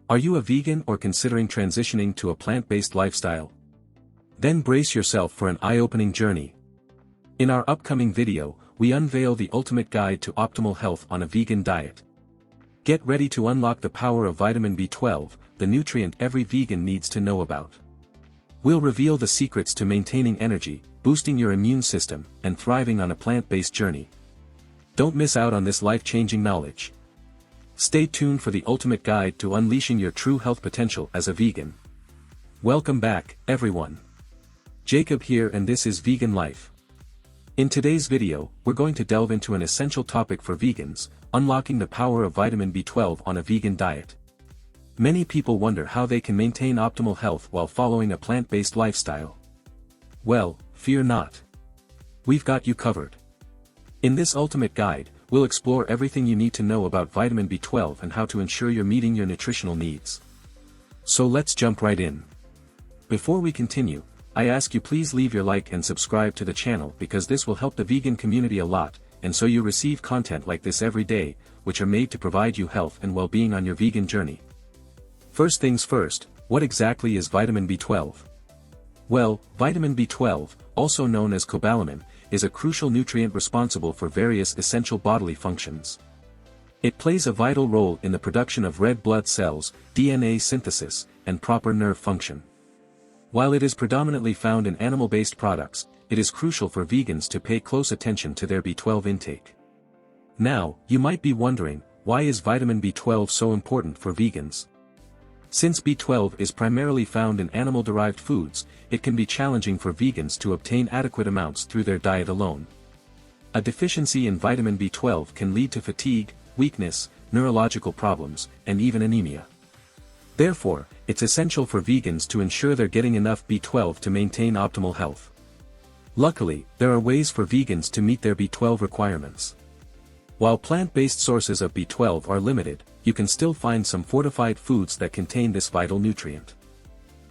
Are you a vegan or considering transitioning to a plant-based lifestyle? Then brace yourself for an eye-opening journey. In our upcoming video, we unveil the ultimate guide to optimal health on a vegan diet. Get ready to unlock the power of vitamin B12, the nutrient every vegan needs to know about. We'll reveal the secrets to maintaining energy, boosting your immune system, and thriving on a plant-based journey. Don't miss out on this life-changing knowledge. Stay tuned for the ultimate guide to unleashing your true health potential as a vegan. Welcome back, everyone. Jacob here, and this is Vegan Life. In today's video, we're going to delve into an essential topic for vegans, unlocking the power of vitamin B12 on a vegan diet. Many people wonder how they can maintain optimal health while following a plant-based lifestyle. Well, fear not. We've got you covered. In this ultimate guide, we'll explore everything you need to know about vitamin B12 and how to ensure you're meeting your nutritional needs. So let's jump right in. Before we continue, I ask you please leave your like and subscribe to the channel because this will help the vegan community a lot, and so you receive content like this every day, which are made to provide you health and well-being on your vegan journey. First things first, what exactly is vitamin B12? Well, vitamin B12, also known as cobalamin, is a crucial nutrient responsible for various essential bodily functions. It plays a vital role in the production of red blood cells, DNA synthesis, and proper nerve function. While it is predominantly found in animal-based products, it is crucial for vegans to pay close attention to their B12 intake. Now, you might be wondering, why is vitamin B12 so important for vegans? Since B12 is primarily found in animal-derived foods, it can be challenging for vegans to obtain adequate amounts through their diet alone. A deficiency in vitamin B12 can lead to fatigue, weakness, neurological problems, and even anemia. Therefore, it's essential for vegans to ensure they're getting enough B12 to maintain optimal health. Luckily, there are ways for vegans to meet their B12 requirements. While plant-based sources of B12 are limited, you can still find some fortified foods that contain this vital nutrient.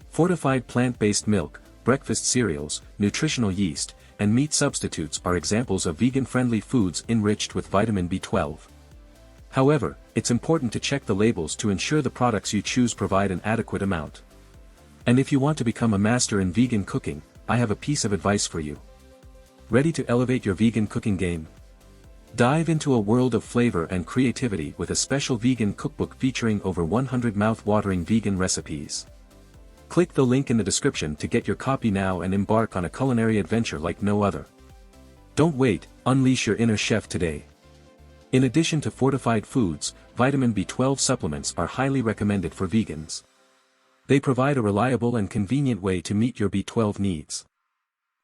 Fortified plant-based milk, breakfast cereals, nutritional yeast, and meat substitutes are examples of vegan-friendly foods enriched with vitamin B12. However, it's important to check the labels to ensure the products you choose provide an adequate amount. And if you want to become a master in vegan cooking, I have a piece of advice for you. Ready to elevate your vegan cooking game? Dive into a world of flavor and creativity with a special vegan cookbook featuring over 100 mouth-watering vegan recipes. Click the link in the description to get your copy now and embark on a culinary adventure like no other. Don't wait, unleash your inner chef today. In addition to fortified foods, vitamin B12 supplements are highly recommended for vegans. They provide a reliable and convenient way to meet your B12 needs.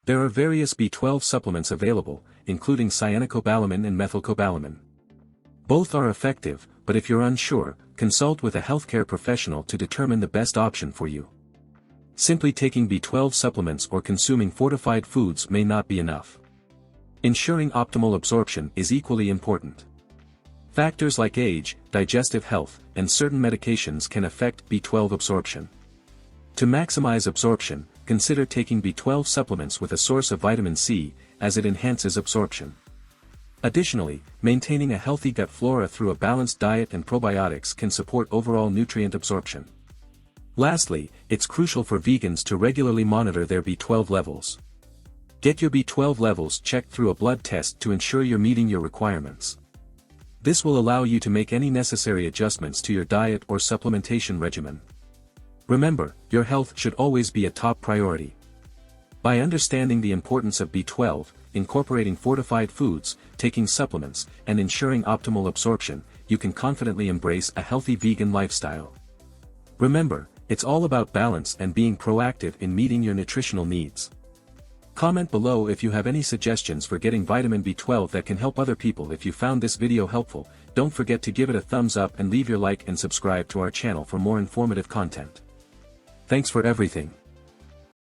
There are various B12 supplements available, including cyanocobalamin and methylcobalamin. Both are effective, but if you're unsure, consult with a healthcare professional to determine the best option for you. Simply taking B12 supplements or consuming fortified foods may not be enough. Ensuring optimal absorption is equally important. Factors like age, digestive health, and certain medications can affect B12 absorption. To maximize absorption, consider taking B12 supplements with a source of vitamin C, as it enhances absorption. Additionally, maintaining a healthy gut flora through a balanced diet and probiotics can support overall nutrient absorption. Lastly, it's crucial for vegans to regularly monitor their B12 levels. Get your B12 levels checked through a blood test to ensure you're meeting your requirements. This will allow you to make any necessary adjustments to your diet or supplementation regimen. Remember, your health should always be a top priority. By understanding the importance of B12, incorporating fortified foods, taking supplements, and ensuring optimal absorption, you can confidently embrace a healthy vegan lifestyle. Remember, it's all about balance and being proactive in meeting your nutritional needs. Comment below if you have any suggestions for getting vitamin B12 that can help other people. If you found this video helpful, don't forget to give it a thumbs up and leave your like and subscribe to our channel for more informative content. Thanks for everything.